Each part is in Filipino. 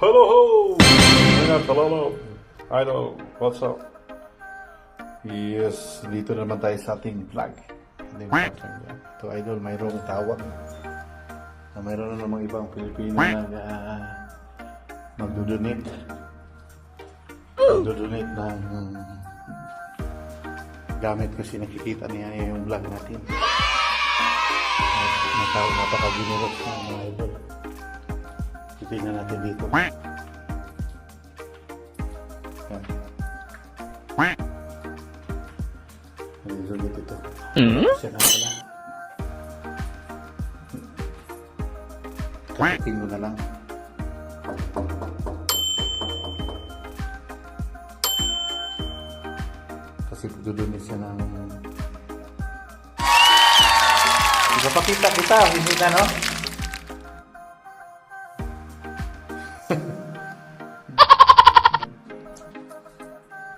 Hello ho! Ingat, hello. Idol, what's up? Yes, dito naman tayo sa ating vlog. Ito Idol, mayroong tawag. Mayroon na namang ibang Pilipino na magdodonate. Magdodonate ng gamit kasi nakikita niya yung vlog natin. Napaka-generous na mga idol. Tingnan natin dito. Yan. Nalilulit ito. Siya na pala. Kapitin mo na lang. Kasi pagdudunit siya ng... Ipapakita kita. Hindi na, no?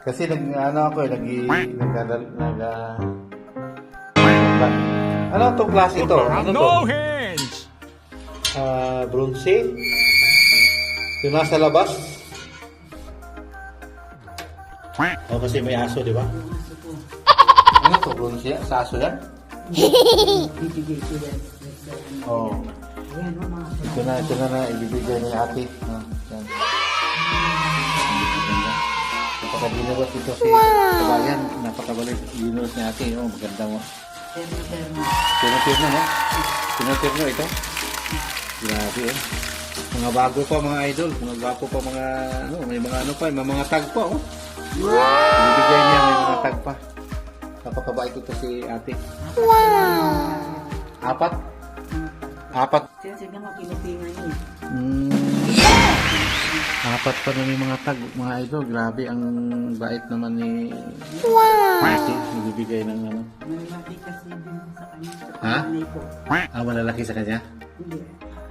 Kasi ano itong klase ito? Ano to? No hands! Bronze? Yung nasa labas? Kasi may aso, di ba? Ano to? Bronze? Sa aso yan? Oo. Ito na ibibigay ni ate. Yan. Napaka-generous ito si kabayan. Napakabalik generous ni ate. Maganda mo. Tino-tino, no? Tino-tino ito. Grabe, eh. Mga bago pa mga idol. Mga bago pa mga, may mga may mga tag pa, oh. Ibibigay niya, may mga tag pa. Napakabait ito si ate. Wow! Apat? Sige nga, kinupingan niya. Apat pa na may mga tag, mga idol. Grabe, ang bait naman ni ate. Nagbibigay ng ano. Malalaki kasi din sa kanya. Ha? Nanay ko. Malalaki sa kanya? Hindi.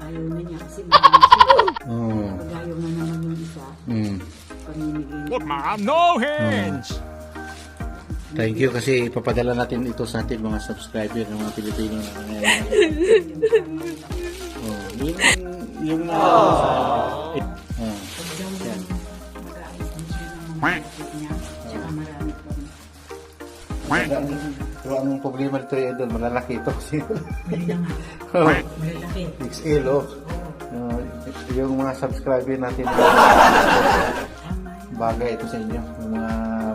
Ayaw na niya kasi marami siya. Oo. Pag ayaw na naman yung isa, pamimigay niya. Look, mom, no hands! Thank you kasi ipapadala natin ito sa ating mga subscriber ng mga Pilipino na ngayon. Yung Pag daw yan, mag-aayos din siya ng mga kapit niya. Tsaka marami pa rin. Pero anong problema dito idol? Malalaki ito kasi. Dali na nga. Malalaki. XL, oh. Yung mga subscriber natin. Bagay ito sa inyo. Yung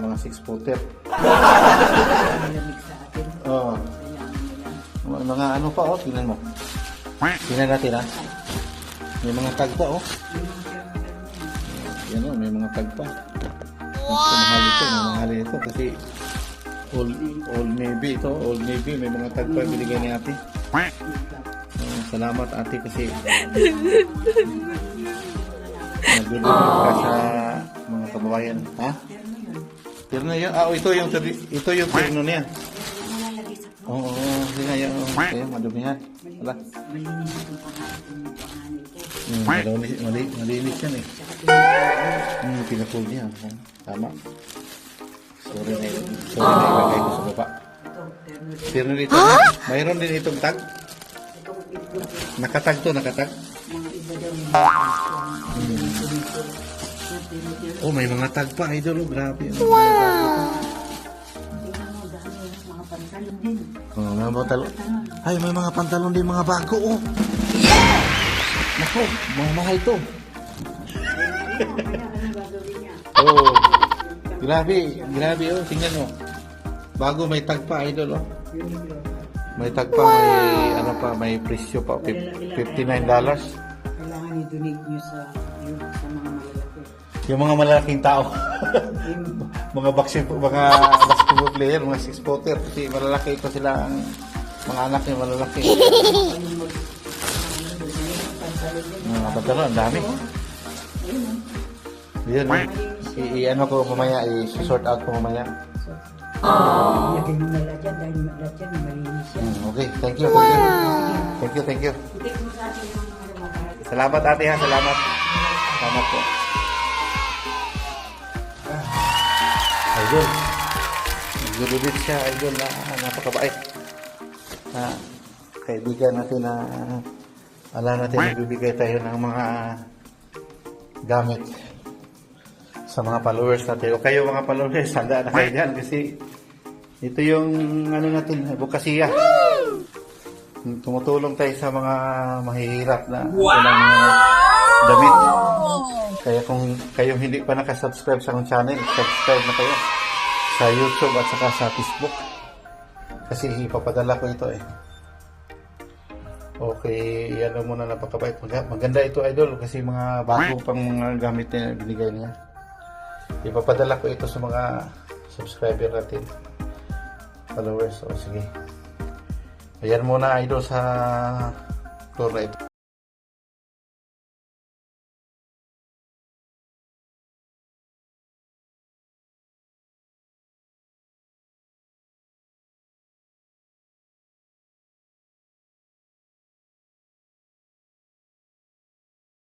mga 6-footer. Malamig sa atin. Oo. Kailangan nila. Mga ano pa, oh. Tingnan mo. Tingnan natin, ha. May mga tag pa, oh. Yan, oh. May mga tag pa. Mahal ito kasi Old Navy ito. Old Navy. May mga tag pa binigay ni ate. Salamat ate kasi nagbibigay ka sa mga kababayan. Ha? Terno yun? Ito yung terno niya. Oo, hindi nga yun. Kaya madumihan. Wala. Malinis yan eh. Pinapul niya. Tama. Sorry na ilagay ko sa baba. Terno dito. Mayroon din itong tag. Nakatag to, nakatag. Oh, may mga tag pa, idol. Oh, grabe. Wow! Mga pantalon din. Oh, may mga pantalon. Ay, may mga pantalon din, mga bago, oh. Nako, mga mahal to. Kaya ano gagawin niya? Oh, grabe, oh. Tingnan mo. Bago may tag pa, idol, oh. May tag pa, may presyo pa, $59. Kailangan i-donate niyo sa mga malalaki. Yung mga malalaking tao. mga basketball player, mga 6-footer. Kasi malalaki ito sila, ang mga anak niya malalaki. Mga pantalon, ang dami. Yun, i-ano ko mamaya, i-sort out ko mamaya. Lagay mo na lahat yan dahil lahat yan malinis yan. Okay, thank you. Thank you. Itik mo sa atin yung mga Salamat ate ha, salamat. Salamat po. Idol. Nagdududit siya, idol, na napakabait. Kaibigan natin na alam natin nagbibigay tayo ng mga gamit sa mga followers natin. O kayo mga followers, handa na kayo dyan kasi ito yung ano natin, bukasiya. Tumutulong tayo sa mga mahihirap na walang damit. Kaya kung kayo hindi pa nakasubscribe sa akong channel, subscribe na kayo sa YouTube at saka sa Facebook. Kasi ipapadala ko ito eh. Okay, yan muna, napakabait. Maganda ito, idol, kasi mga bago pang mga gamit na binigay niya. Ipapadala ko ito sa mga subscriber natin, followers. O sige, ayan muna, idol, sa tour na ito.